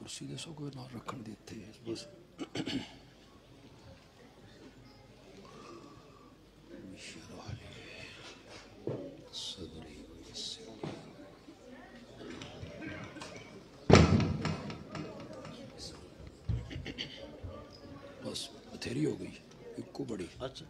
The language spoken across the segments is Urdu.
کرسی دسو کوئی نہ رکھن دیتے بس صدری بس بتھیری ہو گئی ایک کو بڑی اچھا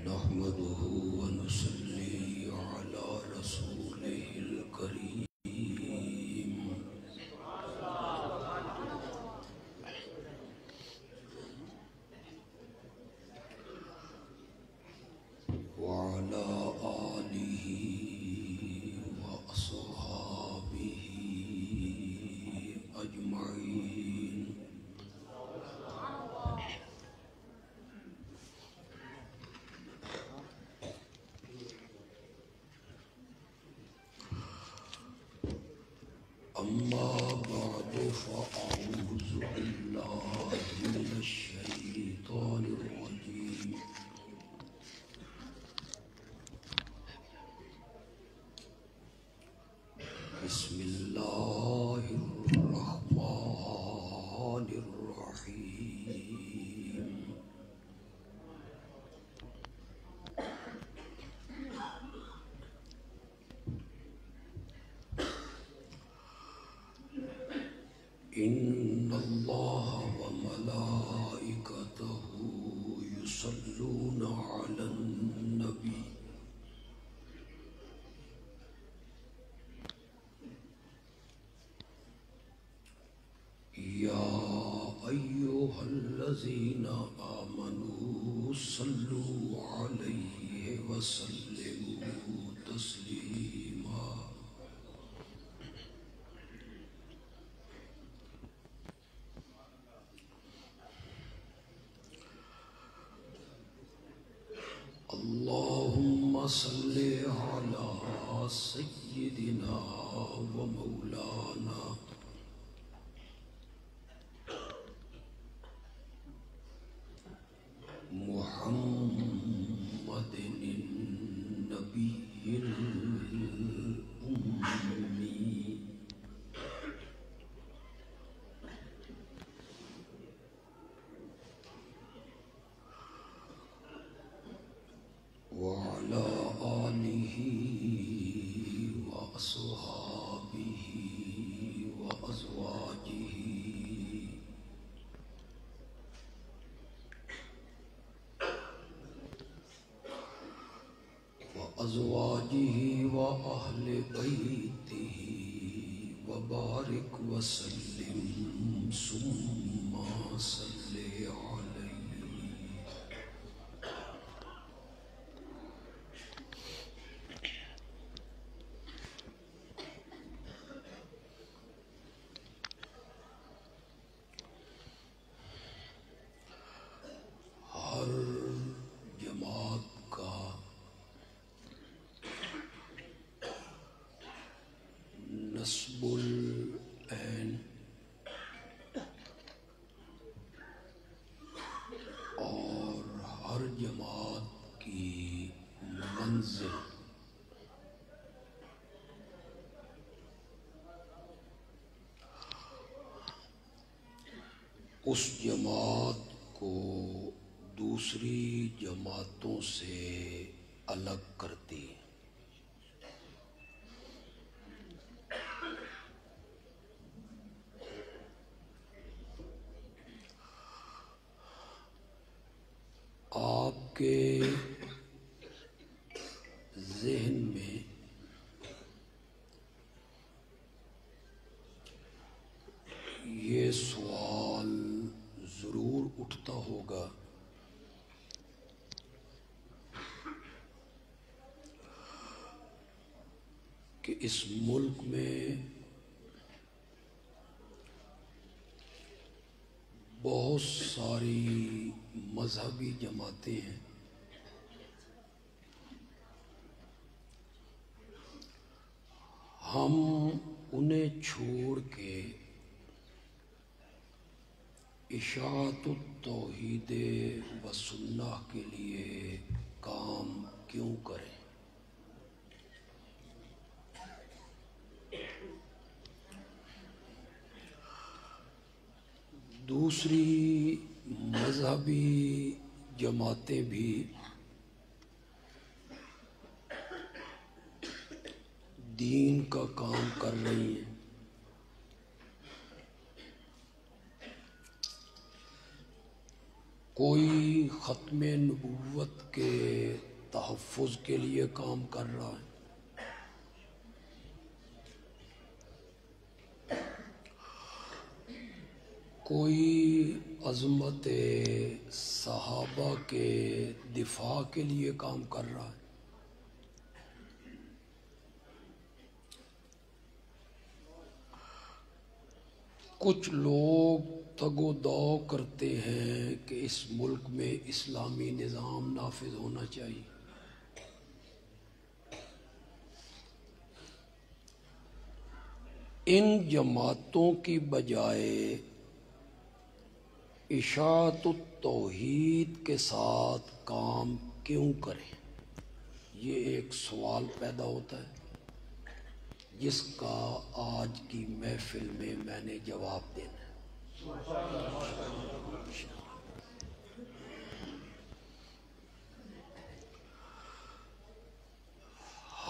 نحمده ونصلي على رسوله الكريم وعلى آله وأصحابه أجمعين أما بعد فأعوذ بالله من الشيطان الرجيم بسم الله الرحمن الرحيم إن الله وملائكته يصلون على النبي يا أيها الذين آمنوا صلوا عليه وسلموا تسليما اللهم صل على سيدنا ومولانا محمد النبي الأمي وعلى آله وأصحابه وأزواجه وأهل بيته وبارك وسلم ثم صل عليه ہر جماعت کا نصب العین اور ہر جماعت کی منزل اس جماعت کو دوسری جماعتوں سے الگ کرتی ہے۔ آپ کے ذہن میں اس ملک میں بہت ساری مذہبی جماعتیں ہیں، ہم انہیں چھوڑ کے اشاعت التوحید و سنہ کے لیے کام کیوں کریں؟ دوسری مذہبی جماعتیں بھی دین کا کام کر رہی ہیں، کوئی ختم نبوت کے تحفظ کے لیے کام کر رہا ہے، کوئی عظمت صحابہ کے دفاع کے لیے کام کر رہا ہے، کچھ لوگ تگ و دو کرتے ہیں کہ اس ملک میں اسلامی نظام نافذ ہونا چاہیے۔ ان جماعتوں کی بجائے اشاعت التوحید کے ساتھ کام کیوں کریں؟ یہ ایک سوال پیدا ہوتا ہے جس کا آج کی محفل میں میں نے جواب دینا ہے۔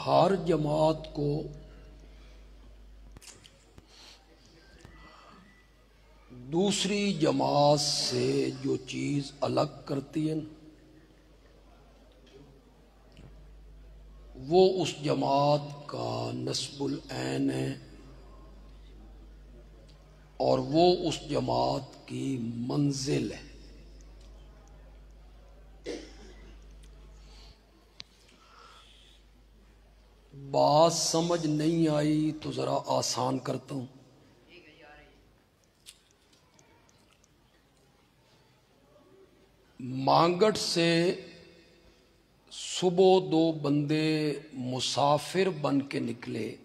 ہر جماعت کو دوسری جماعت سے جو چیز الگ کرتی ہے وہ اس جماعت کا نسب العین ہے اور وہ اس جماعت کی منزل ہے۔ بات سمجھ نہیں آئی تو ذرا آسان کرتا ہوں۔ مانگٹ سے صبح دو بندے مسافر بن کے نکلے،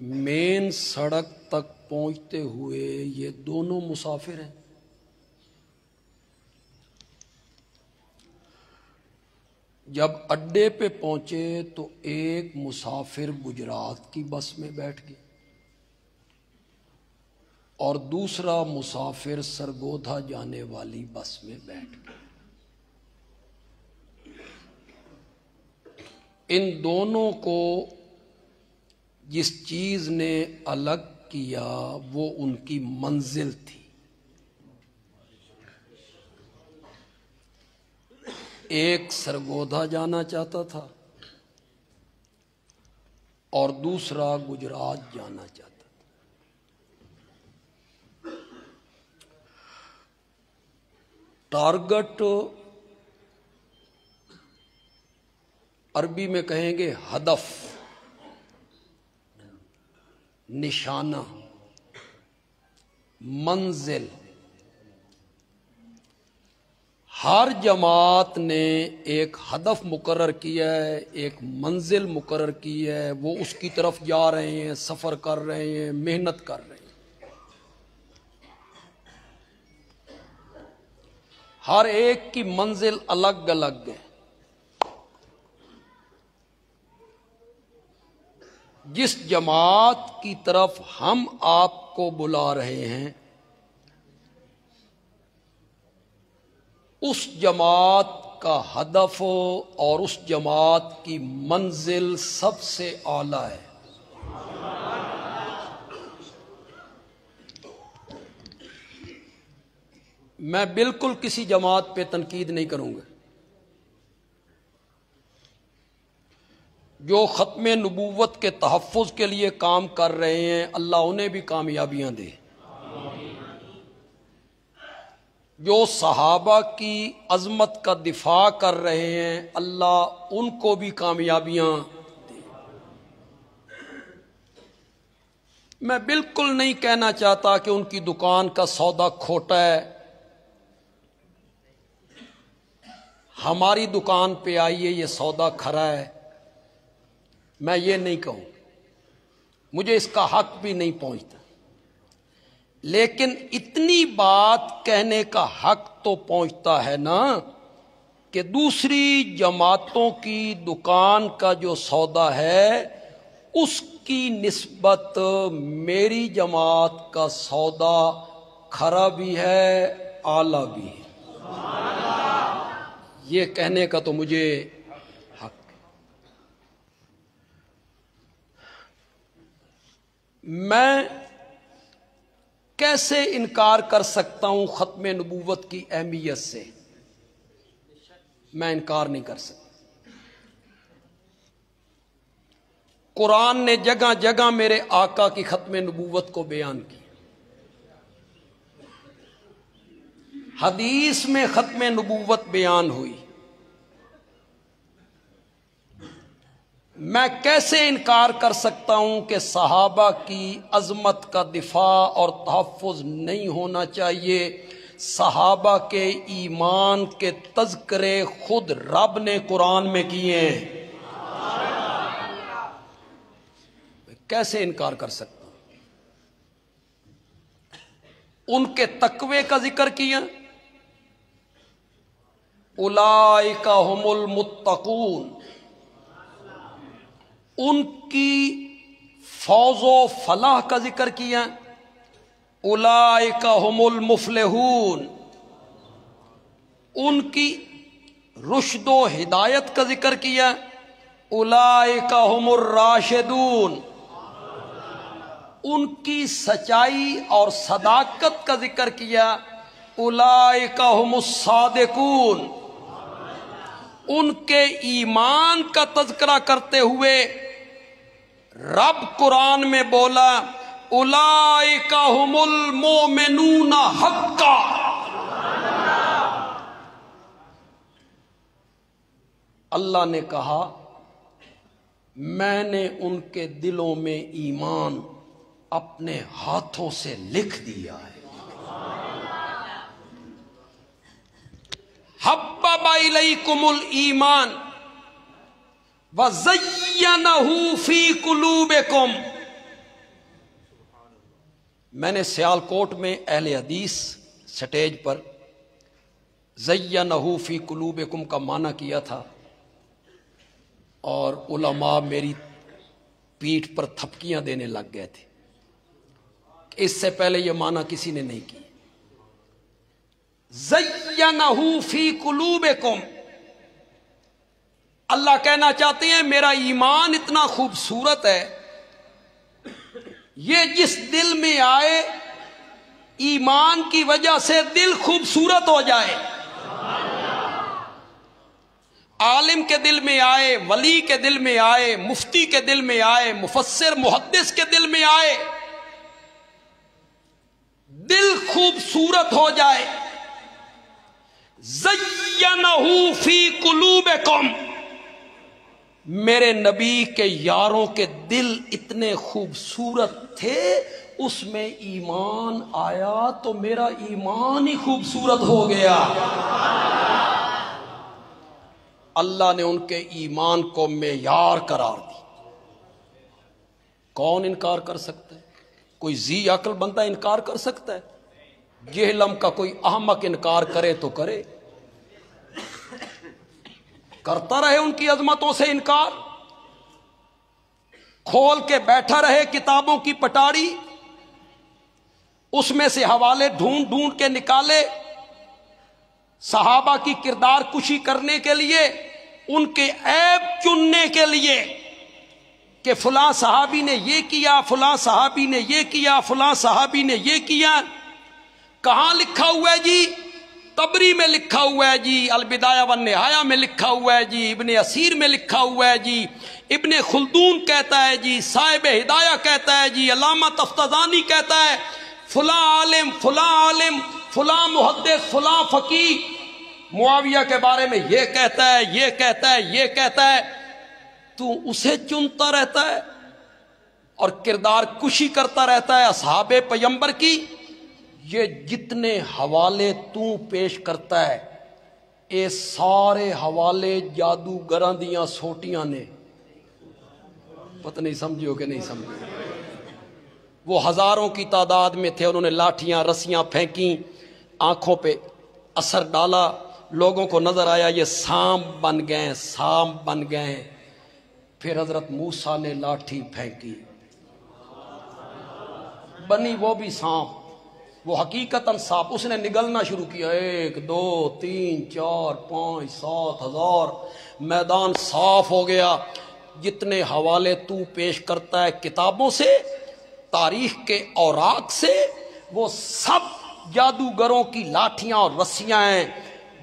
مین سڑک تک پہنچتے ہوئے یہ دونوں مسافر ہیں۔ جب اڈے پہ پہنچے تو ایک مسافر گجرات کی بس میں بیٹھ گیا اور دوسرا مسافر سرگودھا جانے والی بس میں بیٹھ گیا۔ ان دونوں کو جس چیز نے الگ کیا وہ ان کی منزل تھی۔ ایک سرگودھا جانا چاہتا تھا اور دوسرا گجرات جانا چاہتا تھا۔ ٹارگٹ عربی میں کہیں گے ہدف، نشانہ، منزل۔ ہر جماعت نے ایک ہدف مقرر کیا ہے، ایک منزل مقرر کی ہے، وہ اس کی طرف جا رہے ہیں، سفر کر رہے ہیں، محنت کر رہے ہیں۔ ہر ایک کی منزل الگ الگ ہے۔ جس جماعت کی طرف ہم آپ کو بلا رہے ہیں اس جماعت کا ہدف اور اس جماعت کی منزل سب سے اعلیٰ ہے۔ میں بالکل کسی جماعت پہ تنقید نہیں کروں گا۔ جو ختم نبوت کے تحفظ کے لیے کام کر رہے ہیں اللہ انہیں بھی کامیابیاں دے۔ جو صحابہ کی عظمت کا دفاع کر رہے ہیں، اللہ ان کو بھی کامیابیاں دے۔ میں بالکل نہیں کہنا چاہتا کہ ان کی دکان کا سودا کھوٹا ہے۔ ہماری دکان پہ آئیے، یہ سودا کھرا ہے، میں یہ نہیں کہوں، مجھے اس کا حق بھی نہیں پہنچتا، لیکن اتنی بات کہنے کا حق تو پہنچتا ہے نا کہ دوسری جماعتوں کی دکان کا جو سودا ہے اس کی نسبت میری جماعت کا سودا کھرا بھی ہے، اعلیٰ بھی ہے۔ یہ کہنے کا تو مجھے حق ہے۔ میں کیسے انکار کر سکتا ہوں ختم نبوت کی اہمیت سے؟ میں انکار نہیں کر سکتا۔ قرآن نے جگہ جگہ میرے آقا کی ختم نبوت کو بیان کیا، حدیث میں ختم نبوت بیان ہوئی۔ میں کیسے انکار کر سکتا ہوں کہ صحابہ کی عظمت کا دفاع اور تحفظ نہیں ہونا چاہیے؟ صحابہ کے ایمان کے تذکرے خود رب نے قرآن میں کیے ہیں۔ کیسے انکار کر سکتا ہوں؟ ان کے تقوی کا ذکر کیا، اولئک ھم المتقون، ان کی فوز و فلاح کا ذکر کیا، اولئک ھم المفلحون، ان کی رشد و ہدایت کا ذکر کیا، اولئک ھم الراشدون، ان کی سچائی اور صداقت کا ذکر کیا، اولئک ھم الصادقون، ان کے ایمان کا تذکرہ کرتے ہوئے رب قرآن میں بولا اولئک ھم المؤمنون حقا۔ اللہ نے کہا میں نے ان کے دلوں میں ایمان اپنے ہاتھوں سے لکھ دیا ہے۔ حبب الیکم الایمان وزینہ فی قلوبکم۔ میں نے سیالکوٹ میں اہل حدیث سٹیج پر زینہ فی قلوبکم کا معنی کیا تھا، اور علماء میری پیٹھ پر تھپکیاں دینے لگ گئے تھے۔ اس سے پہلے یہ معنی کسی نے نہیں کی۔ زینہ فی قلوبکم، اللہ کہنا چاہتے ہیں میرا ایمان اتنا خوبصورت ہے، یہ جس دل میں آئے ایمان کی وجہ سے دل خوبصورت ہو جائے۔ عالم کے دل میں آئے، ولی کے دل میں آئے، مفتی کے دل میں آئے، مفسر محدث کے دل میں آئے، دل خوبصورت ہو جائے۔ زینہ فی قلوبکم، میرے نبی کے یاروں کے دل اتنے خوبصورت تھے، اس میں ایمان آیا تو میرا ایمان ہی خوبصورت ہو گیا۔ اللہ نے ان کے ایمان کو معیار قرار دی۔ کون انکار کر سکتا ہے؟ کوئی ذی عقل بندہ انکار کر سکتا ہے؟ جہلم کا کوئی احمق انکار کرے تو کرے، کرتا رہے ان کی عظمتوں سے انکار، کھول کے بیٹھا رہے کتابوں کی پٹاری، اس میں سے حوالے ڈھونڈ ڈھونڈ کے نکالے صحابہ کی کردار کشی کرنے کے لیے، ان کے عیب چننے کے لیے کہ فلاں صحابی نے یہ کیا، فلاں صحابی نے یہ کیا، فلاں صحابی نے یہ کیا۔ کہاں لکھا ہوا ہے جی؟ طبری میں لکھا ہوا ہے جی، البدایہ والنہایہ میں لکھا ہوا ہے جی، ابن اسیر میں لکھا ہوا ہے جی، ابن خلدون کہتا ہے جی، صاحب ہدایہ کہتا ہے جی، علامہ تفتزانی کہتا ہے، فلاں عالم فلاں محدث فلاں فقیہ معاویہ کے بارے میں یہ کہتا ہے، یہ کہتا ہے، یہ کہتا ہے، تو اسے چنتا رہتا ہے اور کردار کشی کرتا رہتا ہے اصحاب پیغمبر کی۔ یہ جتنے حوالے تو پیش کرتا ہے اے سارے حوالے جادوگراں دیاں سوٹیاں نے، پتہ نہیں سمجھو کہ نہیں سمجھو۔ وہ ہزاروں کی تعداد میں تھے، انہوں نے لاٹھیاں رسیاں پھینکیں، آنکھوں پہ اثر ڈالا، لوگوں کو نظر آیا یہ سانپ بن گئے، سانپ بن گئے۔ پھر حضرت موسیٰ نے لاٹھی پھینکی، بنی وہ بھی سانپ، وہ حقیقتاً سانپ، اس نے نگلنا شروع کیا، 1 2 3 4 5 7 ہزار، میدان صاف ہو گیا۔ جتنے حوالے تو پیش کرتا ہے کتابوں سے، تاریخ کے اوراق سے، وہ سب جادوگروں کی لاٹھیاں اور رسیاں ہیں۔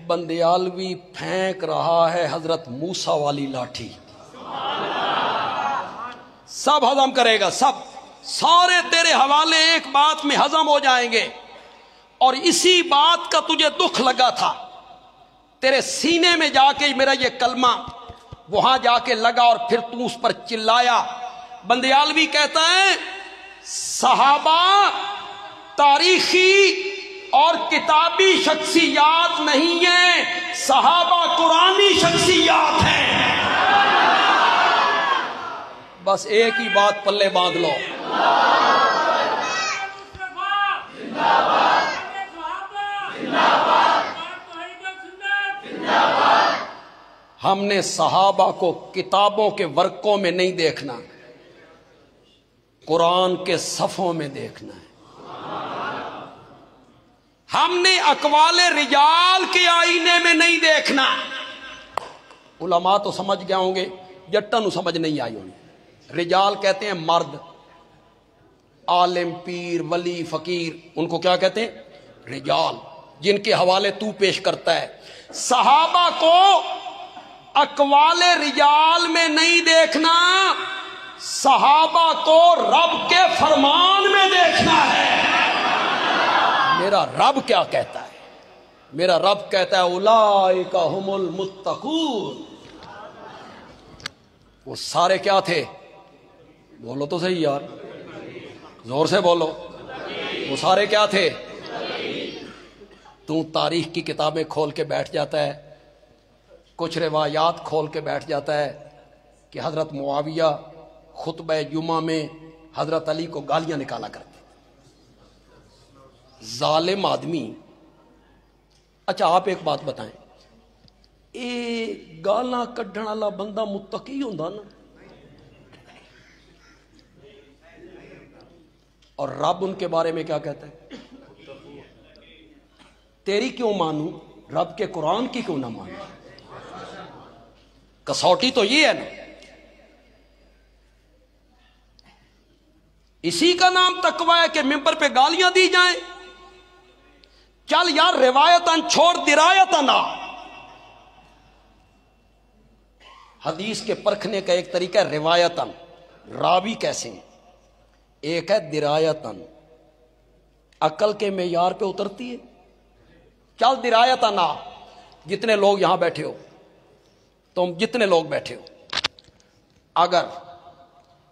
بندیالوی پھینک رہا ہے حضرت موسیٰ والی لاٹھی، سب ہضم کرے گا، سب سارے تیرے حوالے ایک بات میں ہضم ہو جائیں گے۔ اور اسی بات کا تجھے دکھ لگا تھا، تیرے سینے میں جا کے میرا یہ کلمہ وہاں جا کے لگا اور پھر تو اس پر چلایا۔ بندیالوی کہتا ہے صحابہ تاریخی اور کتابی شخصیات نہیں ہیں، صحابہ قرآنی شخصیات ہیں۔ بس ایک ہی بات پلے باندھ لو، ہم نے صحابہ کو کتابوں کے ورقوں میں نہیں دیکھنا، قرآن کے صفوں میں دیکھنا ہے۔ ہم نے اقوال رجال کے آئینے میں نہیں دیکھنا۔ علماء تو سمجھ گیا ہوں گے، جٹا نو سمجھ نہیں آئی ہونی۔ رجال کہتے ہیں مرد، عالم، پیر، ولی، فقیر، ان کو کیا کہتے ہیں؟ رجال، جن کے حوالے تو پیش کرتا ہے۔ صحابہ کو اقوال رجال میں نہیں دیکھنا، صحابہ کو رب کے فرمان میں دیکھنا ہے۔ میرا رب کیا کہتا ہے؟ میرا رب کہتا ہے اولئک ھم المتقون۔ وہ سارے کیا تھے؟ بولو تو صحیح یار، زور سے بولو، وہ سارے کیا تھے؟ تو تاریخ کی کتابیں کھول کے بیٹھ جاتا ہے، کچھ روایات کھول کے بیٹھ جاتا ہے کہ حضرت معاویہ خطبہ جمعہ میں حضرت علی کو گالیاں نکالا کرتے، ظالم آدمی۔ اچھا آپ ایک بات بتائیں، اے گالاں کڈھن والا بندہ متقی ہوندا نا؟ اور رب ان کے بارے میں کیا کہتا ہے؟ تیری کیوں مانوں، رب کے قرآن کی کیوں نہ مانوں؟ کسوٹی تو یہ ہے نا، اسی کا نام تقوی ہے کہ ممبر پہ گالیاں دی جائیں۔ چل یار روایتاً چھوڑ درایتاً آ۔ حدیث کے پرکھنے کا ایک طریقہ ہے روایتاً، راوی کیسے ہیں، ایک ہے درایتاً، عقل کے معیار پہ اترتی ہے۔ چل درایتاً آ، جتنے لوگ یہاں بیٹھے ہو، تم جتنے لوگ بیٹھے ہو، اگر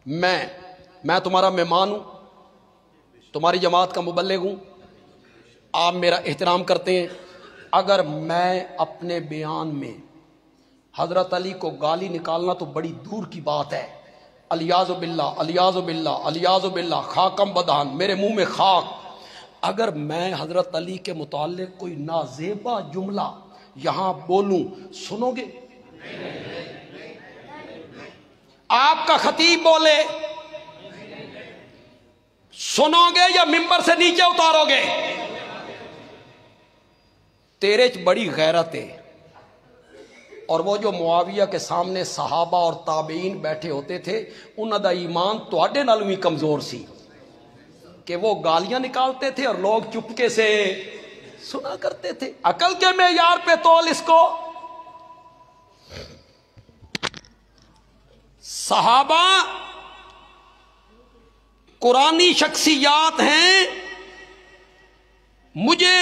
میں تمہارا مہمان ہوں، تمہاری جماعت کا مبلغ ہوں، آپ میرا احترام کرتے ہیں، اگر میں اپنے بیان میں حضرت علی کو گالی نکالنا تو بڑی دور کی بات ہے، الیاذ باللہ، الیاذ باللہ، الیاذ باللہ، خاکم بدہن، میرے منہ میں خاک، اگر میں حضرت علی کے متعلق کوئی نازیبا جملہ یہاں بولوں، سنو گے؟ آپ کا خطیب بولے، سنو گے یا ممبر سے نیچے اتارو گے؟ تیرے چ بڑی غیرت ہے۔ اور وہ جو معاویہ کے سامنے صحابہ اور تابعین بیٹھے ہوتے تھے، انہاں دا ایمان تواڈے نالوں بھی کمزور سی کہ وہ گالیاں نکالتے تھے اور لوگ چپکے سے سنا کرتے تھے۔ عقل کے معیار پہ تول اس کو۔ صحابہ قرآنی شخصیات ہیں، مجھے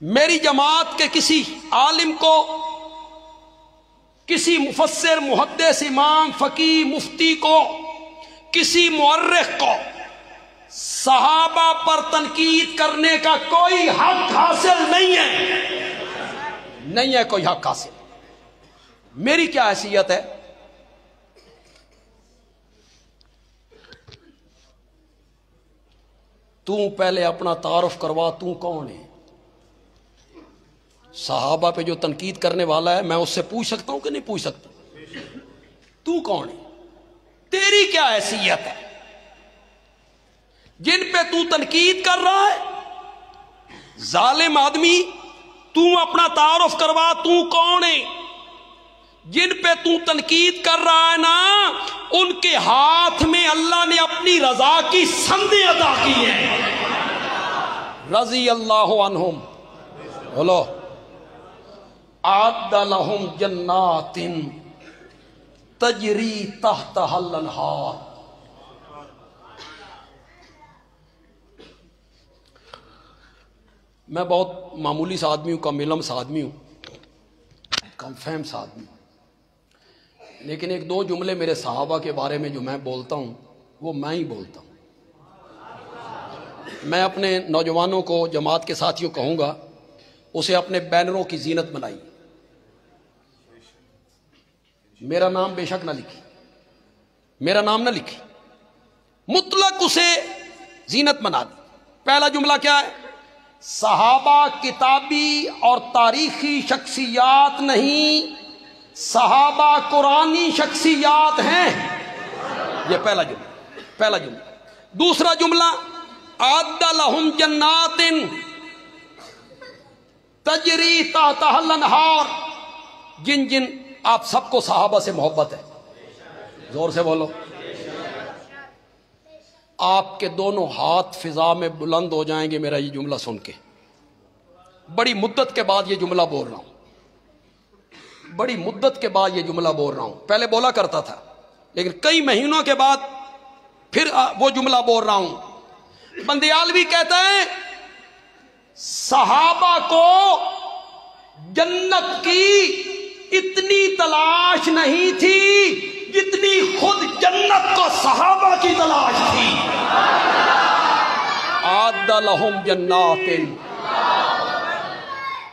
میری جماعت کے کسی عالم کو، کسی مفسر، محدث، امام، فقیہ، مفتی کو، کسی مورخ کو صحابہ پر تنقید کرنے کا کوئی حق حاصل نہیں ہے، نہیں ہے کوئی حق حاصل۔ میری کیا حیثیت ہے؟ تو پہلے اپنا تعارف کروا، تو کون ہے؟ صحابہ پہ جو تنقید کرنے والا ہے میں اس سے پوچھ سکتا ہوں کہ نہیں پوچھ سکتا؟ تو کون ہے؟ تیری کیا حیثیت ہے؟ جن پہ تو تنقید کر رہا ہے ظالم آدمی، تو اپنا تعارف کروا، تو کون ہے؟ جن پہ تو تنقید کر رہا ہے نا، ان کے ہاتھ میں اللہ نے اپنی رضا کی سندیں عطا کی ہیں، رضی اللہ عنہم، بولو، اعد لہم جنات تجری تحتہا الانہار۔ میں بہت معمولی سا آدمی ہوں، کم علم سا آدمی ہوں، کم فہم سا آدمی ہوں، لیکن ایک دو جملے میرے صحابہ کے بارے میں جو میں بولتا ہوں وہ میں ہی بولتا ہوں۔ میں اپنے نوجوانوں کو، جماعت کے ساتھیوں کہوں گا، اسے اپنے بینروں کی زینت بنائی۔ میرا نام بے شک نہ لکھی، میرا نام نہ لکھی، مطلق اسے زینت بنا دی۔ پہلا جملہ کیا ہے؟ صحابہ کتابی اور تاریخی شخصیات نہیں، صحابہ قرآنی شخصیات ہیں۔ یہ پہلا جملہ، پہلا جملہ۔ دوسرا جملہ، اعد لہم جنات تجری تحتہا الانہار۔ جن جن آپ سب کو صحابہ سے محبت ہے، زور سے بولو، آپ کے دونوں ہاتھ فضا میں بلند ہو جائیں گے میرا یہ جملہ سن کے۔ بڑی مدت کے بعد یہ جملہ بول رہا ہوں، بڑی مدت کے بعد یہ جملہ بول رہا ہوں، پہلے بولا کرتا تھا لیکن کئی مہینوں کے بعد پھر وہ جملہ بول رہا ہوں۔ بندیالوی کہتا ہے صحابہ کو جنت کی اتنی تلاش نہیں تھی جتنی خود جنت کو صحابہ کی تلاش تھی۔ اعد لہم جنات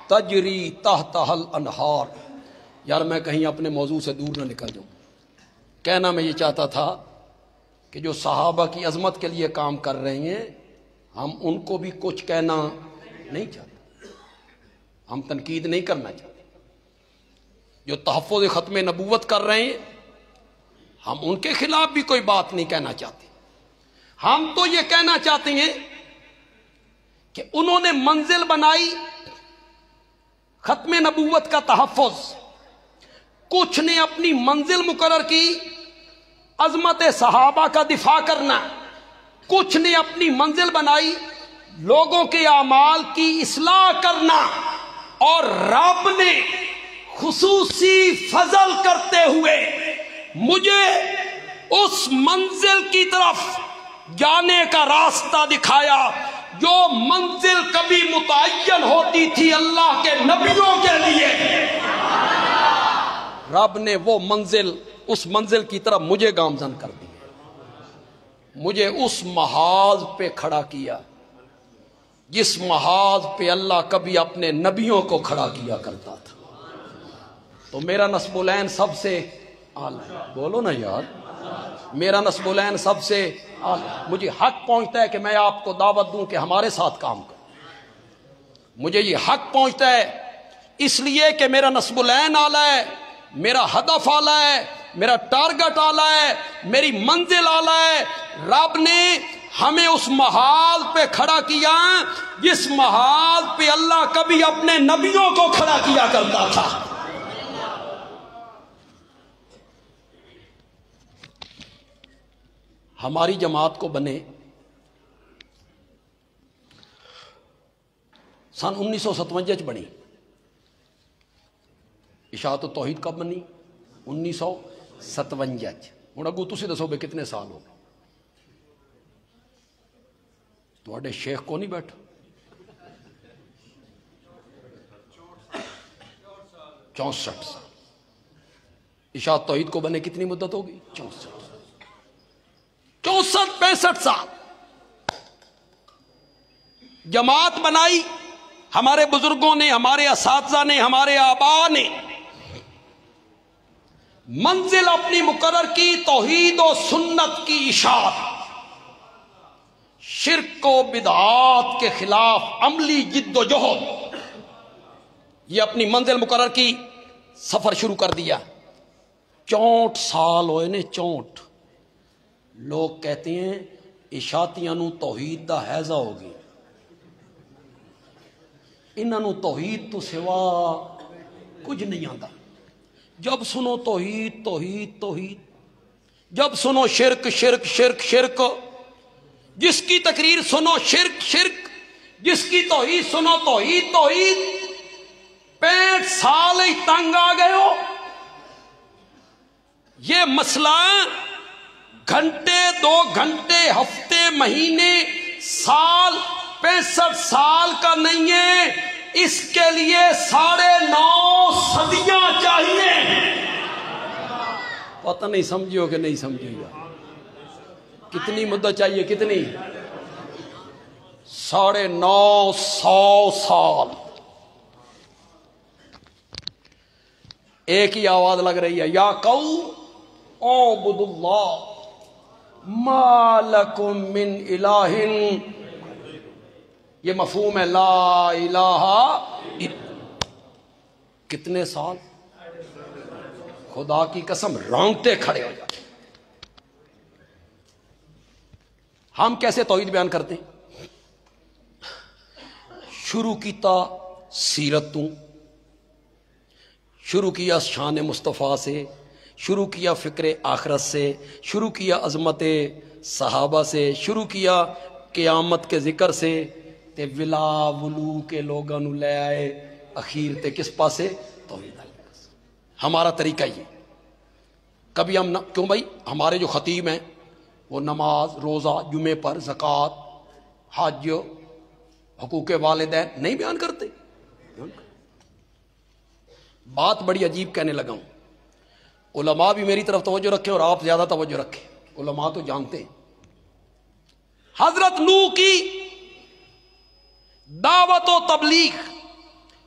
تجری تحتہا الانہار۔ یار میں کہیں اپنے موضوع سے دور نہ نکل جاؤں۔ کہنا میں یہ چاہتا تھا کہ جو صحابہ کی عظمت کے لیے کام کر رہے ہیں، ہم ان کو بھی کچھ کہنا نہیں چاہتے، ہم تنقید نہیں کرنا چاہتے۔ جو تحفظ ختم نبوت کر رہے ہیں، ہم ان کے خلاف بھی کوئی بات نہیں کہنا چاہتے۔ ہم تو یہ کہنا چاہتے ہیں کہ انہوں نے منزل بنائی ختم نبوت کا تحفظ، کچھ نے اپنی منزل مقرر کی عظمت صحابہ کا دفاع کرنا، کچھ نے اپنی منزل بنائی لوگوں کے اعمال کی اصلاح کرنا، اور رب نے خصوصی فضل کرتے ہوئے مجھے اس منزل کی طرف جانے کا راستہ دکھایا جو منزل کبھی متعین ہوتی تھی اللہ کے نبیوں کے لیے۔ رب نے وہ منزل، اس منزل کی طرف مجھے گامزن کر دی، مجھے اس محاذ پہ کھڑا کیا جس محاذ پہ اللہ کبھی اپنے نبیوں کو کھڑا کیا کرتا تھا۔ تو میرا نسب العین سب سے اعلیٰ ہے، بولو نا یار، میرا نسب العین سب سے اعلیٰ۔ مجھے حق پہنچتا ہے کہ میں آپ کو دعوت دوں کہ ہمارے ساتھ کام کرو، مجھے یہ حق پہنچتا ہے اس لیے کہ میرا نسب العین اعلیٰ ہے، میرا ہدف اعلیٰ ہے، میرا ٹارگٹ اعلیٰ ہے، میری منزل اعلیٰ ہے۔ رب نے ہمیں اس محاذ پہ کھڑا کیا جس محاذ پہ اللہ کبھی اپنے نبیوں کو کھڑا کیا کرتا تھا۔ ہماری جماعت کو بنے سن 1957 بنی۔ اشاعت التوحید کب بنی؟ 1957۔ ہوں اگو تسی دسو بے کتنے سال ہو گئے؟ تواڈے شیخ کو نہیں بیٹھا، 64 سال. اشاعت توحید کو بنے کتنی مدت ہوگی؟ 64-65 سال. جماعت بنائی ہمارے بزرگوں نے، ہمارے اساتذہ نے، ہمارے آبا نے. منزل اپنی مقرر کی توحید و سنت کی اشاعت، شرک و بدعات کے خلاف عملی جد و جہد، یہ اپنی منزل مقرر کی، سفر شروع کر دیا. 64 سال ہوئے نے. 64. لوگ کہتے ہیں اشاعتیاں نو توحید دا حیضہ ہو گئی، انہاں نو توحید تو سوا کچھ نہیں آتا. جب سنو توحید توحید توحید، جب سنو شرک شرک شرک شرک، جس کی تقریر سنو شرک شرک، جس کی توحید سنو توحید توحید. 65 سال ہی تنگ آ گئے ہو. یہ مسئلہ گھنٹے 2 گھنٹے ہفتے مہینے سال 65 سال کا نہیں ہے، اس کے لیے 9.5 صدیاں چاہیے. پتہ نہیں سمجھو کہ نہیں سمجھے گا. کتنی مدت چاہیے؟ کتنی؟ 950 سال. ایک ہی آواز لگ رہی ہے، یا قوم اعبدوا اللہ ما لکم من الہ. یہ مفہوم ہے لا الہ. کتنے سال؟ خدا کی قسم رونگٹے کھڑے ہو جاتے. ہم کیسے توحید بیان کرتے ہیں؟ شروع کیتا سیرت تو، شروع کیا شان مصطفیٰ سے، شروع کیا فکر آخرت سے، شروع کیا عظمت صحابہ سے، شروع کیا قیامت کے ذکر سے، تے ولا ولو کے لوگاں نو لے آئے اخیر تے کس پاسے؟ توحید. ہمارا طریقہ یہ. کبھی ہم کیوں بھائی ہمارے جو خطیب ہیں وہ نماز روزہ جمعے پر زکوٰۃ حج حقوق والدین نہیں بیان کرتے. بات بڑی عجیب کہنے لگا ہوں. علماء بھی میری طرف توجہ رکھیں اور آپ زیادہ توجہ رکھیں. علماء تو جانتے ہیں حضرت نوح کی دعوت و تبلیغ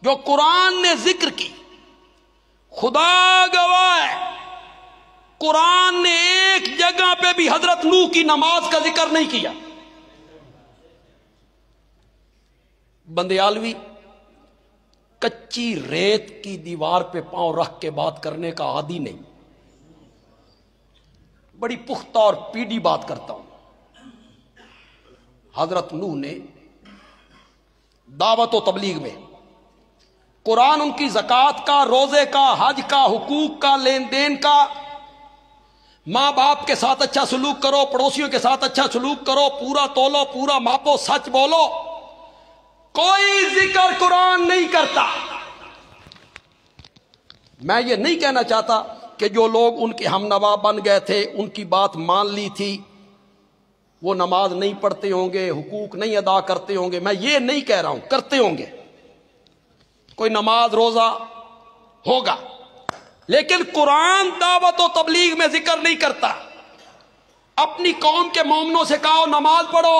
جو قرآن نے ذکر کی، خدا گواہ ہے قرآن نے ایک جگہ پہ بھی حضرت نوح کی نماز کا ذکر نہیں کیا. بندیالوی کچی ریت کی دیوار پہ پاؤں رکھ کے بات کرنے کا عادی نہیں، بڑی پختہ اور پیڑھی بات کرتا ہوں. حضرت نوح نے دعوت و تبلیغ میں قرآن ان کی زکوٰۃ کا، روزے کا، حج کا، حقوق کا، لین دین کا، ماں باپ کے ساتھ اچھا سلوک کرو، پڑوسیوں کے ساتھ اچھا سلوک کرو، پورا تولو، پورا ماپو، سچ بولو، کوئی ذکر قرآن نہیں کرتا. میں یہ نہیں کہنا چاہتا کہ جو لوگ ان کے ہم نوا بن گئے تھے، ان کی بات مان لی تھی، وہ نماز نہیں پڑھتے ہوں گے، حقوق نہیں ادا کرتے ہوں گے. میں یہ نہیں کہہ رہا ہوں، کرتے ہوں گے، کوئی نماز روزہ ہوگا، لیکن قرآن دعوت و تبلیغ میں ذکر نہیں کرتا. اپنی قوم کے مومنوں سے کہو نماز پڑھو،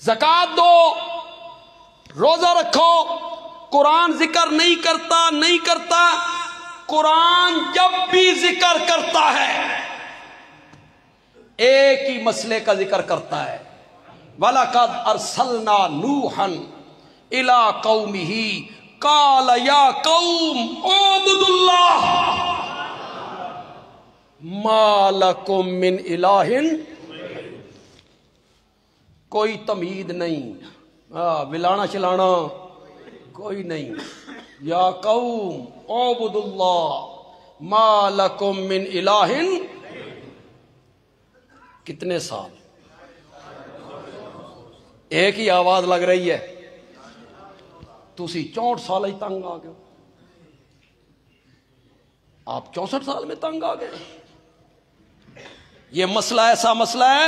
زکوٰۃ دو، روزہ رکھو. قرآن ذکر نہیں کرتا، نہیں کرتا. قرآن جب بھی ذکر کرتا ہے ایک ہی مسئلے کا ذکر کرتا ہے. وَلَقَدْ أَرْسَلْنَا نُوحًا إِلَىٰ قَوْمِهِ قَالَ يَا قَوْمِ اعْبُدُوا اللَّهَ مَا لَكُم مِّنْ إِلَٰهٍ. کوئی تمہید نہیں، ولانا چلانا کوئی نہیں. یا قوم اعبدوا اللہ ما لکم من الہ. کتنے سال؟ ایک ہی آواز لگ رہی ہے. تسی 64 سال ہی تنگ آ گئے. آپ 64 سال میں تنگ آ گئے. یہ مسئلہ ایسا مسئلہ ہے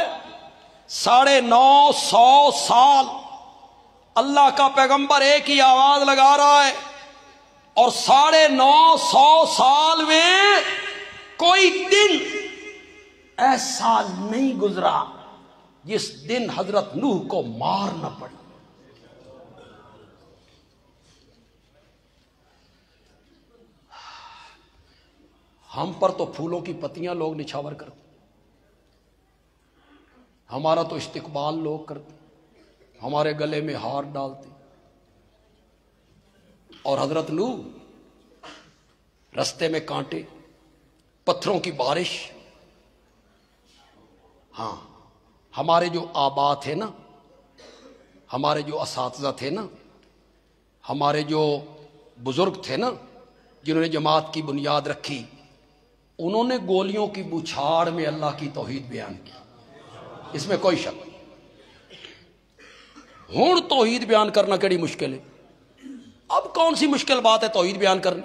950 سال اللہ کا پیغمبر ایک ہی آواز لگا رہا ہے، اور 950 سال میں کوئی دن ایسا نہیں گزرا جس دن حضرت نوح کو مار نہ پڑی۔ ہم پر تو پھولوں کی پتیاں لوگ نچھاور کرتے، ہمارا تو استقبال لوگ کرتے، ہمارے گلے میں ہار ڈالتے، اور حضرت نوح رستے میں کانٹے، پتھروں کی بارش۔ ہاں، ہمارے جو آبا تھے نا، ہمارے جو اساتذہ تھے نا، ہمارے جو بزرگ تھے نا، جنہوں نے جماعت کی بنیاد رکھی، انہوں نے گولیوں کی بچھاڑ میں اللہ کی توحید بیان کی، اس میں کوئی شک نہیں۔ ہن توحید بیان کرنا کیڑی مشکل ہے؟ اب کون سی مشکل بات ہے توحید بیان کرنی؟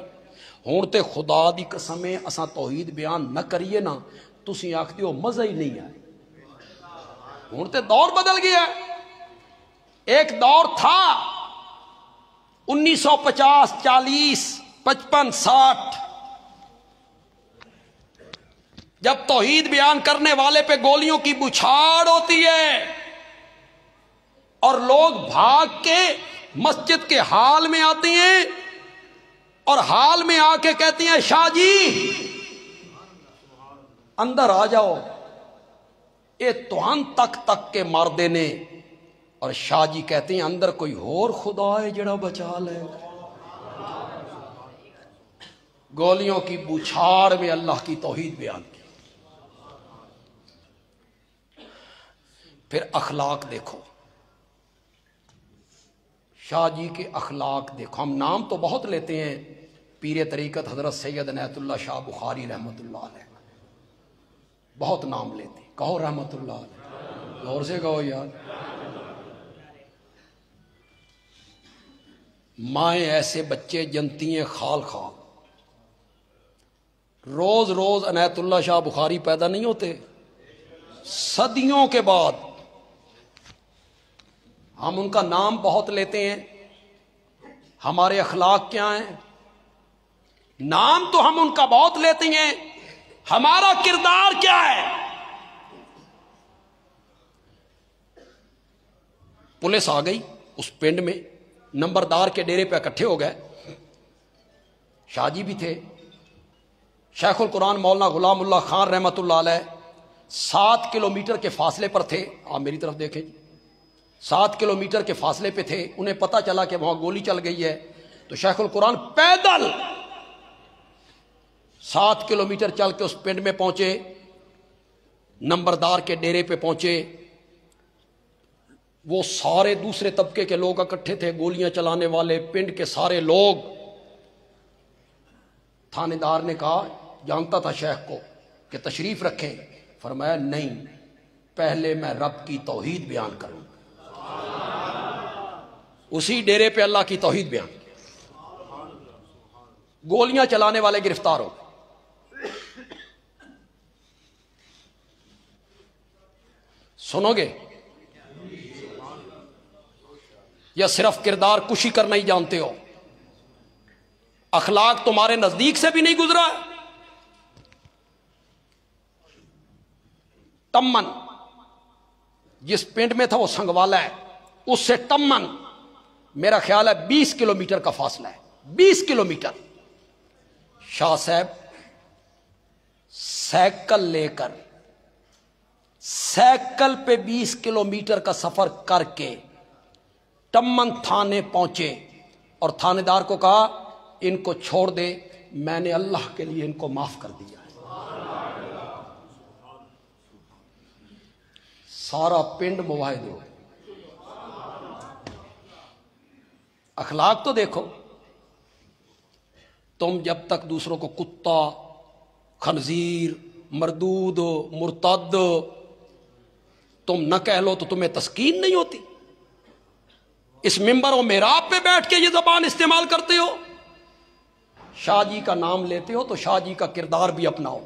ہن تے خدا دی قسم ہے اساں توحید بیان نہ کریے نا، تسی آکھدے ہو مزہ ہی نہیں آئے۔ ہن تے دور بدل گیا ہے۔ ایک دور تھا 1950 40 55 60، جب توحید بیان کرنے والے پہ گولیوں کی بچھاڑ ہوتی ہے اور لوگ بھاگ کے مسجد کے حال میں آتے ہیں اور حال میں آ کے کہتے ہیں شاہ جی اندر آ جاؤ، اے توہن تک تک کے مردے نے، اور شاہ جی کہتے ہیں اندر کوئی اور خدا ہے جڑا بچا لے۔ گولیوں کی بچھاڑ میں اللہ کی توحید بیان کی۔ پھر اخلاق دیکھو، شاہ جی کے اخلاق دیکھو۔ ہم نام تو بہت لیتے ہیں، پیر طریقت حضرت سید عنایت اللہ شاہ بخاری رحمۃ اللہ علیہ، بہت نام لیتے ہیں، کہو رحمۃ اللہ علیہ، غور سے کہو یار۔ مائیں ایسے بچے جنتی ہیں خال خال، روز روز عنایت اللہ شاہ بخاری پیدا نہیں ہوتے، صدیوں کے بعد۔ ہم ان کا نام بہت لیتے ہیں، ہمارے اخلاق کیا ہیں؟ نام تو ہم ان کا بہت لیتے ہیں، ہمارا کردار کیا ہے؟ پولیس آ گئی اس پنڈ میں، نمبردار کے ڈیرے پہ اکٹھے ہو گئے، شاہ جی بھی تھے، شیخ القرآن مولانا غلام اللہ خان رحمۃ اللہ علیہ 7 کلومیٹر کے فاصلے پر تھے۔ آپ میری طرف دیکھیں، 7 کلومیٹر کے فاصلے پہ تھے، انہیں پتا چلا کہ وہاں گولی چل گئی ہے، تو شیخ القرآن پیدل 7 کلومیٹر چل کے اس پنڈ میں پہنچے، نمبردار کے ڈیرے پہ پہنچے۔ وہ سارے دوسرے طبقے کے لوگ اکٹھے تھے، گولیاں چلانے والے، پنڈ کے سارے لوگ۔ تھانے دار نے کہا، جانتا تھا شیخ کو، کہ تشریف رکھیں، فرمایا نہیں، پہلے میں رب کی توحید بیان کروں۔ اسی ڈیرے پہ اللہ کی توحید بیان کی، گولیاں چلانے والے گرفتار ہو۔ سنو گے یا صرف کردار کشی کرنا ہی جانتے ہو؟ اخلاق تمہارے نزدیک سے بھی نہیں گزرا؟ تمن جس پنڈ میں تھا وہ سنگوالا ہے، اس سے تمن میرا خیال ہے 20 کلومیٹر کا فاصلہ ہے، 20 کلومیٹر۔ شاہ صاحب سائیکل لے کر، سائیکل پہ 20 کلومیٹر کا سفر کر کے تمن تھانے پہنچے، اور تھانے دار کو کہا ان کو چھوڑ دے، میں نے اللہ کے لیے ان کو معاف کر دیا ہے۔ سارا پنڈ مواحد ہو۔ اخلاق تو دیکھو، تم جب تک دوسروں کو کتا، خنزیر، مردود، مرتد تم نہ کہہ لو تو تمہیں تسکین نہیں ہوتی۔ اس ممبر و محراب پہ بیٹھ کے یہ زبان استعمال کرتے ہو، شاہ جی کا نام لیتے ہو تو شاہ جی کا کردار بھی اپناؤ،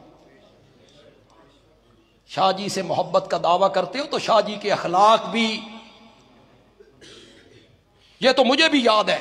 شاہ جی سے محبت کا دعویٰ کرتے ہو تو شاہ جی کے اخلاق بھی۔ یہ تو مجھے بھی یاد ہے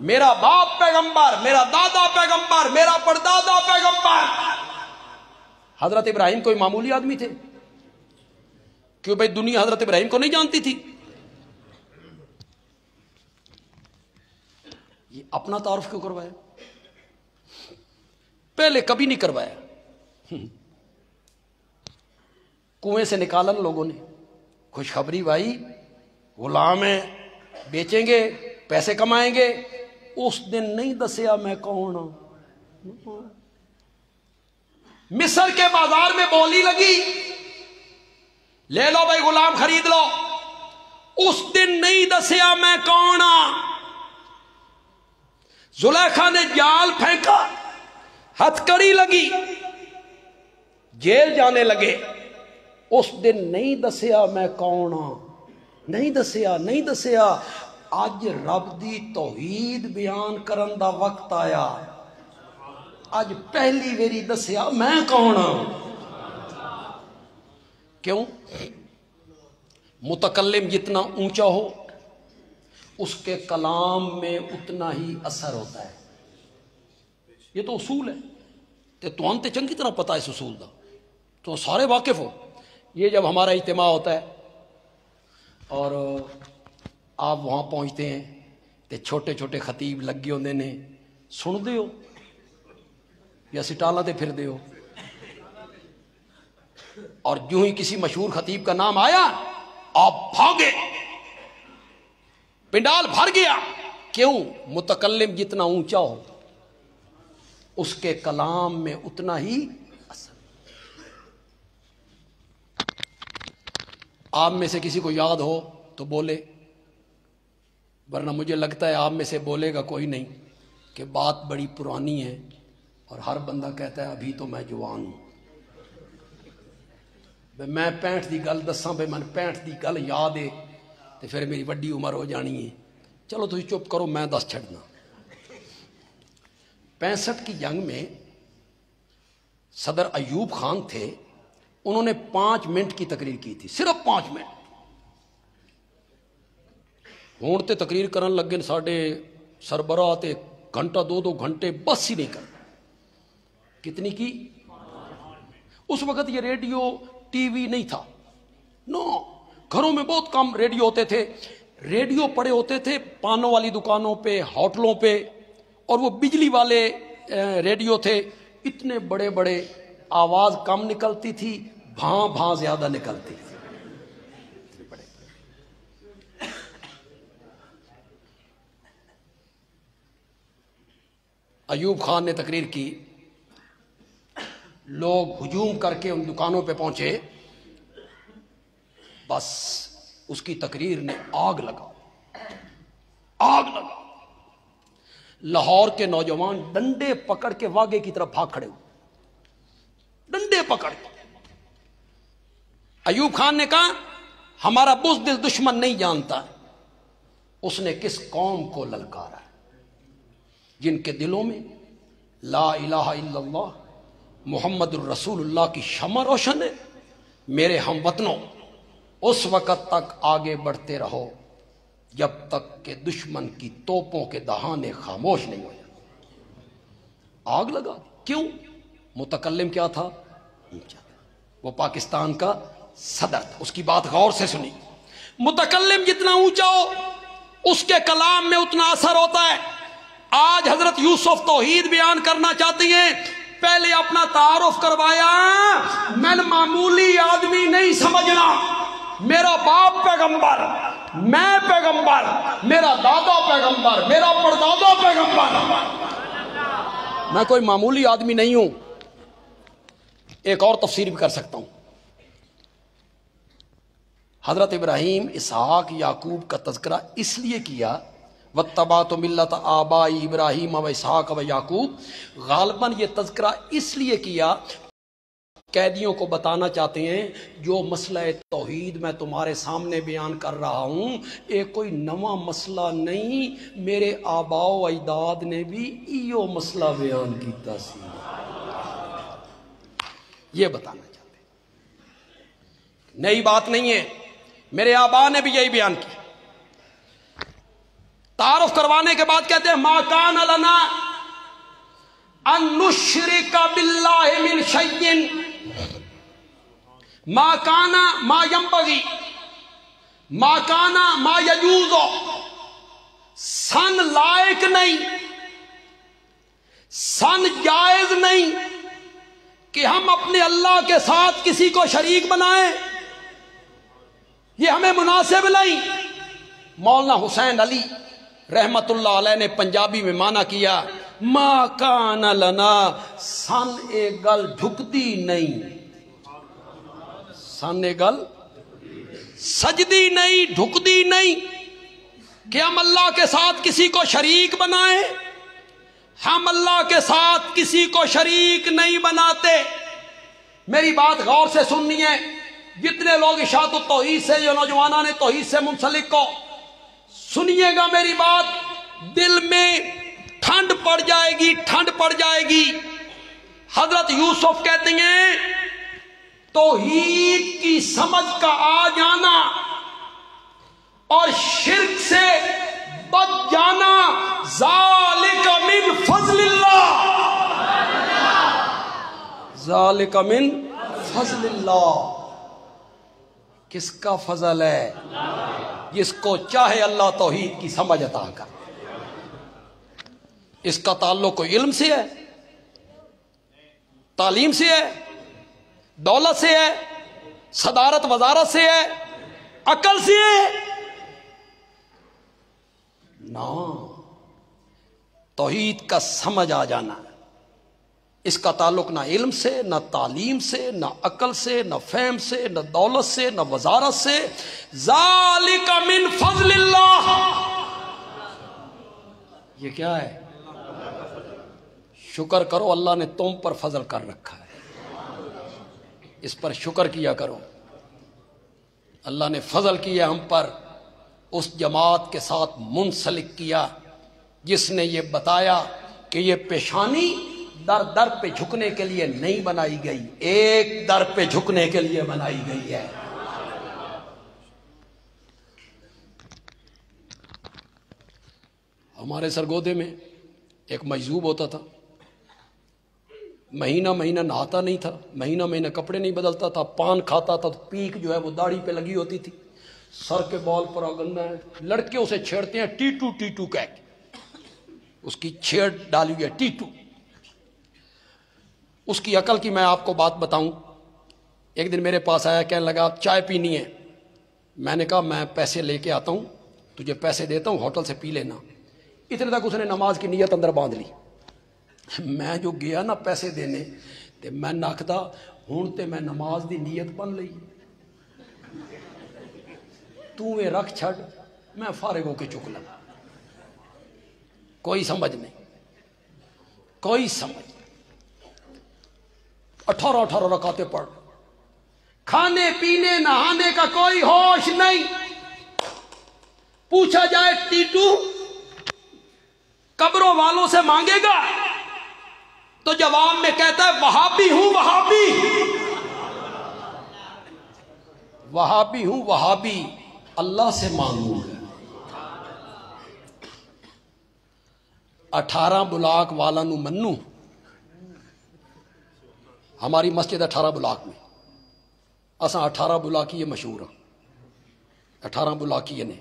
میرا باپ پیغمبر، میرا دادا پیغمبر، میرا پردادا پیغمبر۔ حضرت ابراہیم کوئی معمولی آدمی تھے؟ کیوں بھائی دنیا حضرت ابراہیم کو نہیں جانتی تھی؟ یہ اپنا تعارف کیوں کروایا؟ پہلے کبھی نہیں کروایا۔ کنویں سے نکالا لوگوں نے، خوشخبری بھائی غلام ہیں، بیچیں گے، پیسے کمائیں گے۔ اس دن نہیں دسیا میں کون ہوں۔ مصر کے بازار میں بولی لگی، لے لو بھائی غلام خرید لو۔ اس دن نہیں دسیا میں کون ہوں۔ زلیخا نے جال پھینکا، ہتھکڑی لگی، جیل جانے لگے۔ اس دن نہیں دسیا میں کون ہوں، نہیں دسیا، نہیں دسیا۔ اج رب دی توحید بیان کرن دا وقت آیا، اج پہلی ویری دسیا میں کون ہوں۔ کیوں؟ متکلم جتنا اونچا ہو اس کے کلام میں اتنا ہی اثر ہوتا ہے۔ یہ تو اصول ہے، تو انتے چنگی طرح پتا ہے اس اصول دا، تو سارے واقف ہو۔ یہ جب ہمارا اجتماع ہوتا ہے اور آپ وہاں پہنچتے ہیں تو چھوٹے چھوٹے خطیب لگے ہوندے نے، سن دے ہو یا سٹالا تے پھر دے ہو؟ اور جو ہی کسی مشہور خطیب کا نام آیا آپ بھاگے، پنڈال بھر گیا۔ کیوں؟ متکلم جتنا اونچا ہو اس کے کلام میں اتنا ہی اثر۔ آپ میں سے کسی کو یاد ہو تو بولے، ورنہ مجھے لگتا ہے آپ میں سے بولے گا کوئی نہیں کہ بات بڑی پرانی ہے اور ہر بندہ کہتا ہے ابھی تو میں جوان ہوں۔ میں 65 دی گل دساں بھائی میں 65 دی گل یاد ہے تو پھر میری وڈی عمر ہو جانی ہے۔ چلو تھی چپ کرو، میں دس چھڑنا۔ 65 کی جنگ میں صدر ایوب خان تھے، انہوں نے 5 منٹ کی تقریر کی تھی، صرف 5 منٹ۔ ہون تے تقریر کرن لگے ساڈے سربراہ تے گھنٹہ 2 گھنٹے بس ہی نہیں کر۔ کتنی کی؟ اس وقت یہ ریڈیو ٹی وی نہیں تھا، نو، گھروں میں بہت کم ریڈیو ہوتے تھے۔ ریڈیو پڑے ہوتے تھے پانوں والی دکانوں پہ، ہوٹلوں پہ، اور وہ بجلی والے ریڈیو تھے، اتنے بڑے بڑے، آواز کم نکلتی تھی، بھاں بھاں زیادہ نکلتی تھی۔ ایوب خان نے تقریر کی، لوگ ہجوم کر کے ان دکانوں پہ پہنچے، بس اس کی تقریر نے آگ لگا، آگ لگا۔ لاہور کے نوجوان ڈنڈے پکڑ کے واگے کی طرف بھاگ کھڑے ہوئے، ڈنڈے پکڑ کے۔ ایوب خان نے کہا ہمارا بزدل دشمن نہیں جانتا اس نے کس قوم کو للکارا ہے، جن کے دلوں میں لا الہ الا اللہ محمد الرسول اللہ کی شمع روشن ہے۔ میرے ہم وطنوں، اس وقت تک آگے بڑھتے رہو جب تک کہ دشمن کی توپوں کے دہانے خاموش نہیں ہو جاتے۔ آگ لگا۔ کیوں؟ متکلم کیا تھا؟ وہ پاکستان کا صدر تھا، اس کی بات غور سے سنی۔ متکلم جتنا اونچا ہو اس کے کلام میں اتنا اثر ہوتا ہے۔ آج حضرت یوسف توحید بیان کرنا چاہتی ہیں، پہلے اپنا تعارف کروایا، میں معمولی آدمی نہیں سمجھنا، میرا باپ پیغمبر، میں پیغمبر، میرا دادا پیغمبر، میرا پردادا پیغمبر، میں کوئی معمولی آدمی نہیں ہوں۔ ایک اور تفسیر بھی کر سکتا ہوں۔ حضرت ابراہیم، اسحاق، یعقوب کا تذکرہ اس لیے کیا، واتبعت ملت آبائی ابراہیم و اسحاق و یعقوب، غالباً یہ تذکرہ اس لیے کیا، قیدیوں کو بتانا چاہتے ہیں جو مسئلہ توحید میں تمہارے سامنے بیان کر رہا ہوں ایک کوئی نواں مسئلہ نہیں، میرے آباء و اجداد نے بھی ایو مسئلہ بیان کیتا سی، یہ بتانا چاہتے ہیں، نئی بات نہیں ہے، میرے آباء نے بھی یہی بیان کی۔ تعارف کروانے کے بعد کہتے ہیں ما کان لنا ان نشرک باللہ من شیء ما کان ما ینبغی ما کان ما یجوز، سن لائق نہیں، سن جائز نہیں کہ ہم اپنے اللہ کے ساتھ کسی کو شریک بنائیں، یہ ہمیں مناسب نہیں۔ مولانا حسین علی رحمت اللہ علیہ نے پنجابی میں معنی کیا ما کان لنا، سن اے گل ڈھکتی نہیں، سن اے گل سجدی نہیں، ڈھکتی نہیں کہ ہم اللہ کے ساتھ کسی کو شریک بنائیں، ہم اللہ کے ساتھ کسی کو شریک نہیں بناتے۔ میری بات غور سے سننی ہے، جتنے لوگ اشاعت التوحید سے، جو نوجوانان نے توحید سے منسلک کو سنیے گا میری بات، دل میں ٹھنڈ پڑ جائے گی، ٹھنڈ پڑ جائے گی۔ حضرت یوسف کہتے ہیں توحید کی سمجھ کا آ جانا اور شرک سے بچ جانا ذالک من فضل اللہ، ذالک من فضل اللہ۔ کس کا فضل ہے؟ جس کو چاہے اللہ توحید کی سمجھ عطا کر۔ اس کا تعلق کوئی علم سے ہے، تعلیم سے ہے، دولت سے ہے، صدارت وزارت سے ہے، عقل سے ہے؟ نہ، توحید کا سمجھ آ جانا، اس کا تعلق نہ علم سے، نہ تعلیم سے، نہ عقل سے، نہ فہم سے، نہ دولت سے، نہ وزارت سے۔ ذالک من فضل اللہ، یہ کیا ہے؟ شکر کرو اللہ نے تم پر فضل کر رکھا ہے، اس پر شکر کیا کرو۔ اللہ نے فضل کیا ہم پر، اس جماعت کے ساتھ منسلک کیا جس نے یہ بتایا کہ یہ پیشانی در در پہ جھکنے کے لیے نہیں بنائی گئی، ایک در پہ جھکنے کے لیے بنائی گئی ہے۔ ہمارے سرگودے میں ایک مجذوب ہوتا تھا، مہینہ مہینہ نہاتا نہیں تھا، مہینہ مہینہ کپڑے نہیں بدلتا تھا، پان کھاتا تھا تو پیک جو ہے وہ داڑھی پہ لگی ہوتی تھی، سر کے بال پر گندہ ہے، لڑکے اسے چھیڑتے ہیں ٹیٹو ٹیٹو کہہ کے، اس کی چھیڑ ڈالی ہوئی ہے ٹیٹو۔ اس کی عقل کی میں آپ کو بات بتاؤں، ایک دن میرے پاس آیا، کہنے لگا آپ چائے پینی ہے؟ میں نے کہا میں پیسے لے کے آتا ہوں، تجھے پیسے دیتا ہوں، ہوٹل سے پی لینا۔ اتنے تک اس نے نماز کی نیت اندر باندھ لی۔ میں جو گیا نا پیسے دینے تے میں نکھدا ہوں تے میں نماز دی نیت بن لئی، تو میں رکھ چھڑ، میں فارغ ہو کے چک لگا۔ کوئی سمجھ نہیں، کوئی سمجھ۔ 18 رکعتیں پڑھ، کھانے پینے نہانے کا کوئی ہوش نہیں۔ پوچھا جائے ٹیٹو قبروں والوں سے مانگے گا تو جواب میں کہتا ہے وہابی ہوں، وہابی، وہابی ہوں، وہابی، اللہ سے مانگوں گا۔ 18 بلاک والا نو منو، ہماری مسجد 18 بلاک میں، اساں 18 بلاکی یہ مشہور ہاں، 18 بلاکی نے۔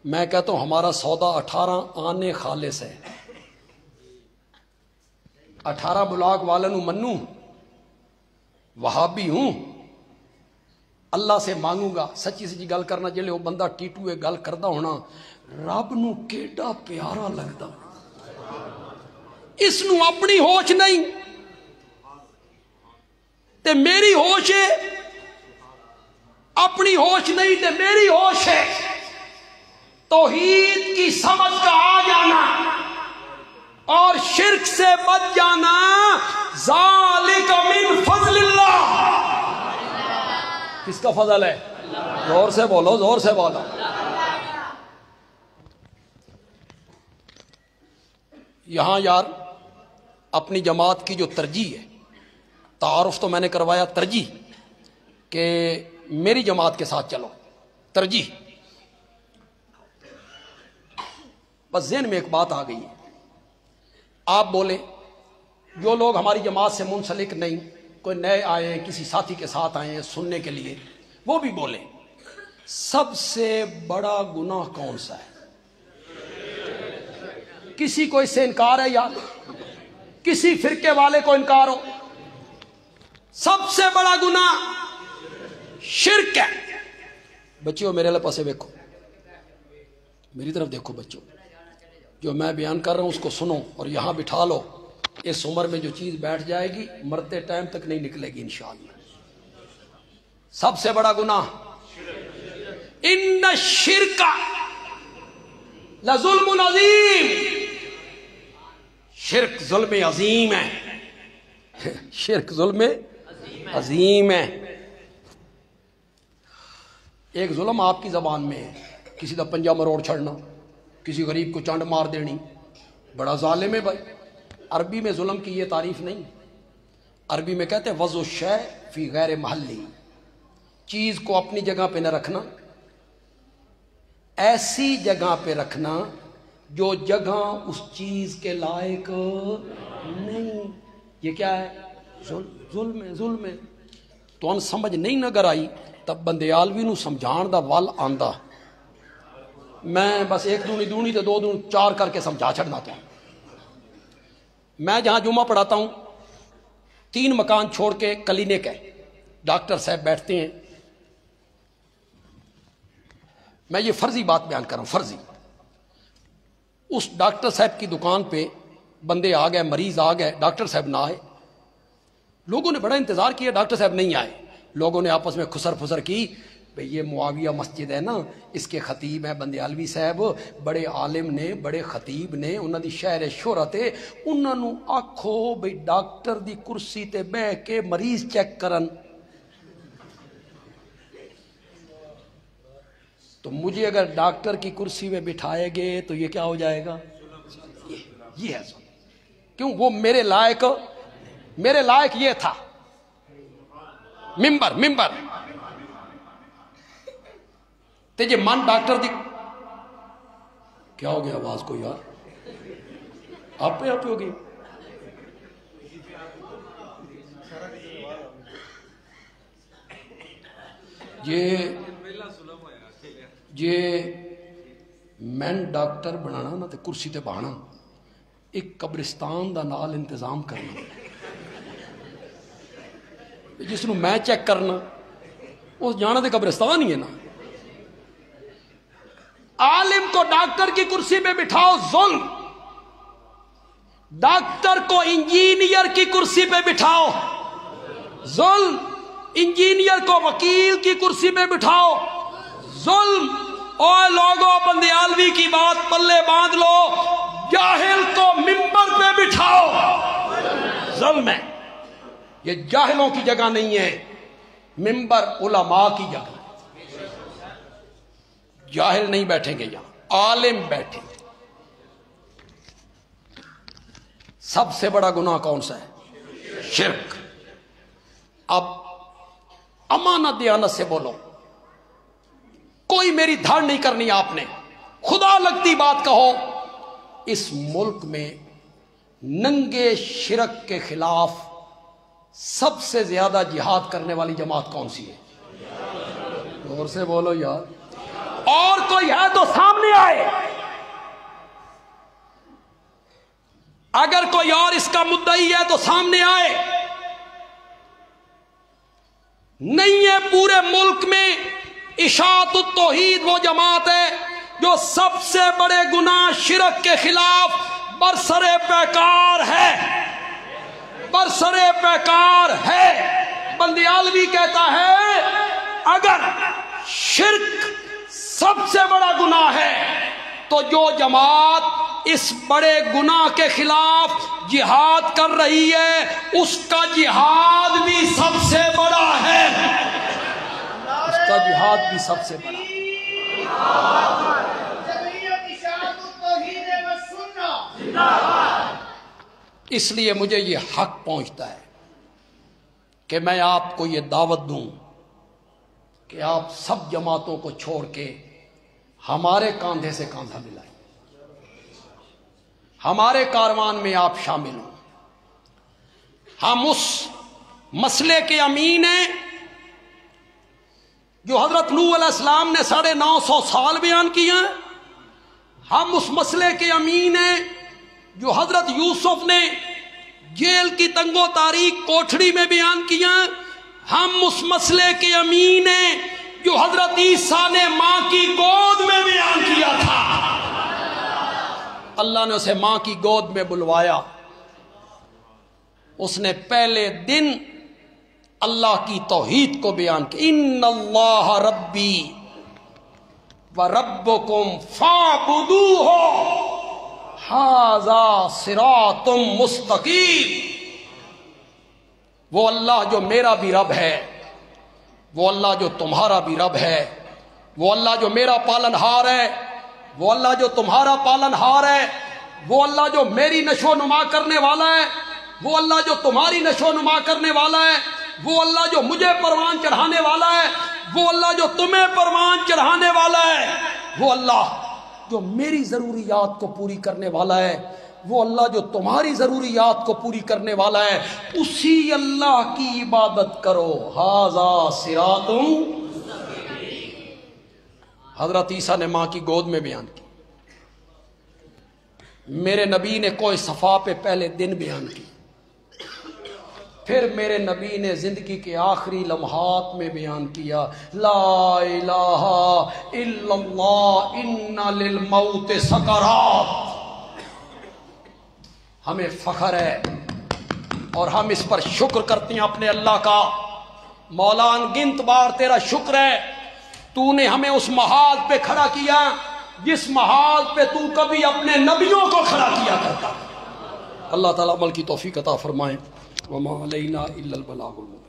میں کہتا ہوں ہمارا سودا 18 آنے خالص ہے، 18 بلاک والا نو منو، وہابی ہوں، اللہ سے مانگوں گا۔ سچی سچی گل کرنا، جلے وہ بندہ ٹیٹو گل کردا ہونا رب نو کیڈا پیارا لگدا، اس نو اپنی ہوش نہیں تے میری ہوش ہے، اپنی ہوش نہیں تے میری ہوش ہے۔ توحید کی سمجھ کا آ جانا اور شرک سے بچ جانا، ذالک من فضل اللہ۔ کس کا فضل ہے؟ زور سے بولو، زور سے بولو۔ یہاں یار اپنی جماعت کی جو ترجیح ہے، تعارف تو میں نے کروایا، ترجیح کہ میری جماعت کے ساتھ چلو، ترجیح۔ بس ذہن میں ایک بات آ گئی ہے، آپ بولیں جو لوگ ہماری جماعت سے منسلک نہیں، کوئی نئے آئے ہیں، کسی ساتھی کے ساتھ آئے ہیں سننے کے لیے، وہ بھی بولیں سب سے بڑا گناہ کون سا ہے؟ کسی کو اس سے انکار ہے یا کسی فرقے والے کو انکار ہو؟ سب سے بڑا گناہ شرک ہے۔ بچیوں میرے لئے پاسے دیکھو، میری طرف دیکھو بچوں، جو میں بیان کر رہا ہوں اس کو سنو اور یہاں بٹھا لو، اس عمر میں جو چیز بیٹھ جائے گی مرتے ٹائم تک نہیں نکلے گی انشاءاللہ۔ سب سے بڑا گناہ ان الشرک لظلم عظیم، شرک ظلم عظیم ہے، شرک ظلم عظیم ہے۔ ایک ظلم آپ کی زبان میں ہے، کسی دا پنجہ مروڑ چھڑنا، کسی غریب کو چانڈ مار دینی، بڑا ظالم ہے بھائی۔ عربی میں ظلم کی یہ تعریف نہیں، عربی میں کہتے ہیں وضع الشیء فی غیر محلی، چیز کو اپنی جگہ پہ نہ رکھنا، ایسی جگہ پہ رکھنا جو جگہ اس چیز کے لائق نہیں، یہ کیا ہے؟ ظلم ہے، ظلم ہے۔ تو ان سمجھ نہیں نگر آئی تب بندیالوی نو سمجھان دا ول آندا، میں بس ایک دونی دونی تے دو دونی چار کر کے سمجھا چھڑنا تو۔ میں جہاں جمعہ پڑھاتا ہوں 3 مکان چھوڑ کے کلینک ہے، ڈاکٹر صاحب بیٹھتے ہیں، میں یہ فرضی بات بیان کر رہا ہوں، فرضی۔ اس ڈاکٹر صاحب کی دکان پہ بندے آ گئے، مریض آ گئے، ڈاکٹر صاحب نہ آئے، لوگوں نے بڑا انتظار کیا، ڈاکٹر صاحب نہیں آئے، لوگوں نے آپس میں خسر پھسر کی، بھئی یہ معاویہ مسجد ہے نا، اس کے خطیب ہیں بندیالوی صاحب، بڑے عالم نے، بڑے خطیب نے، انہاں دی شہر شہرت ہے، انہاں نو آکھو بھئی ڈاکٹر دی کرسی تے بہ کے مریض چیک کرن۔ تو مجھے اگر ڈاکٹر کی کرسی میں بٹھائے گے تو یہ کیا ہو جائے گا؟ یہ ہے ظلم۔ کیوں؟ وہ میرے لائق یہ تھا، ممبر تجھے من ڈاکٹر دی، کیا ہو گیا آواز کو یار؟ آپ پہ ہو گئی؟ یہ مین ڈاکٹر بنانا نا تے کرسی تے بہانا، ایک قبرستان دا نال انتظام کرنا، جس نو میں چیک کرنا اس جانا تے قبرستان ہی ہے نا۔ عالم کو ڈاکٹر کی کرسی پہ بٹھاؤ ظلم، ڈاکٹر کو انجینئر کی کرسی پہ بٹھاؤ ظلم، انجینئر کو وکیل کی کرسی پہ بٹھاؤ ظلم۔ اور لوگوں بندیالوی کی بات پلے باندھ لو، جاہل کو ممبر پہ بٹھاؤ ظلم ہے۔ یہ جاہلوں کی جگہ نہیں ہے، ممبر علماء کی جگہ ہے، جاہل نہیں بیٹھیں گے یہاں، عالم بیٹھیں گے۔ سب سے بڑا گناہ کون سا ہے؟ شرک۔ اب امانت دیانت سے بولو، کوئی میری دھاڑ نہیں کرنی آپ نے، خدا لگتی بات کہو۔ اس ملک میں ننگے شرک کے خلاف سب سے زیادہ جہاد کرنے والی جماعت کون سی ہے؟ زور سے بولو یار، اور کوئی ہے تو سامنے آئے۔ اگر کوئی اور اس کا مدعی ہے تو سامنے آئے۔ نہیں ہے پورے ملک میں اشاعت التوحید وہ جماعت ہے جو سب سے بڑے گناہ شرک کے خلاف برسر پیکار ہے، برسر پیکار ہے۔ بندیالوی کہتا ہے اگر شرک سب سے بڑا گناہ ہے تو جو جماعت اس بڑے گناہ کے خلاف جہاد کر رہی ہے اس کا جہاد بھی سب سے بڑا ہے، اس کا جہاد بھی سب سے بڑا ہے۔ اس لیے مجھے یہ حق پہنچتا ہے کہ میں آپ کو یہ دعوت دوں کہ آپ سب جماعتوں کو چھوڑ کے ہمارے کاندھے سے کاندھا ملائیں، ہمارے کاروان میں آپ شامل ہوں۔ ہم اس مسئلے کے امین ہیں جو حضرت نوح علیہ السلام نے 950 سال بیان کیا ہے۔ ہم اس مسئلے کے امین ہیں جو حضرت یوسف نے جیل کی تنگ و تاریک کوٹھڑی میں بیان کیا ہے۔ ہم اس مسئلے کے امین ہیں جو حضرت عیسیٰ نے ماں کی گود میں بیان کیا تھا۔ اللہ نے اسے ماں کی گود میں بلوایا، اس نے پہلے دن اللہ کی توحید کو بیان کیا، ان اللہ ربی وَرَبُّكُمْ فَاعْبُدُوهُ هَذَا صِرَاطٌ مُسْتَقِيمٌ۔ وہ اللہ جو میرا بھی رب ہے، وہ اللہ جو تمہارا بھی رب ہے، وہ اللہ جو میرا پالنہار ہے، وہ اللہ جو تمہارا پالنہار ہے، وہ اللہ جو میری نشو و نما کرنے والا ہے، وہ اللہ جو تمہاری نشو و نما کرنے والا ہے، وہ اللہ جو مجھے پروان چڑھانے والا ہے، وہ اللہ جو تمہیں پروان چڑھانے والا ہے، وہ اللہ جو میری ضروریات کو پوری کرنے والا ہے، وہ اللہ جو تمہاری ضروریات کو پوری کرنے والا ہے، اسی اللہ کی عبادت کرو۔ ھذا صراط۔ حضرت عیسیٰ نے ماں کی گود میں بیان کی، میرے نبی نے کوہ صفا پہ پہلے دن بیان کی، پھر میرے نبی نے زندگی کے آخری لمحات میں بیان کیا، لا الہ الا اللہ ان للموت سکرات۔ ہمیں فخر ہے اور ہم اس پر شکر کرتے ہیں اپنے اللہ کا۔ مولا انگنت بار تیرا شکر ہے، تو نے ہمیں اس محاذ پہ کھڑا کیا جس محاذ پہ تو کبھی اپنے نبیوں کو کھڑا کیا کرتا۔ اللہ تعالیٰ عمل کی توفیق عطا فرمائے۔ وما علینا الا البلاغ المبین۔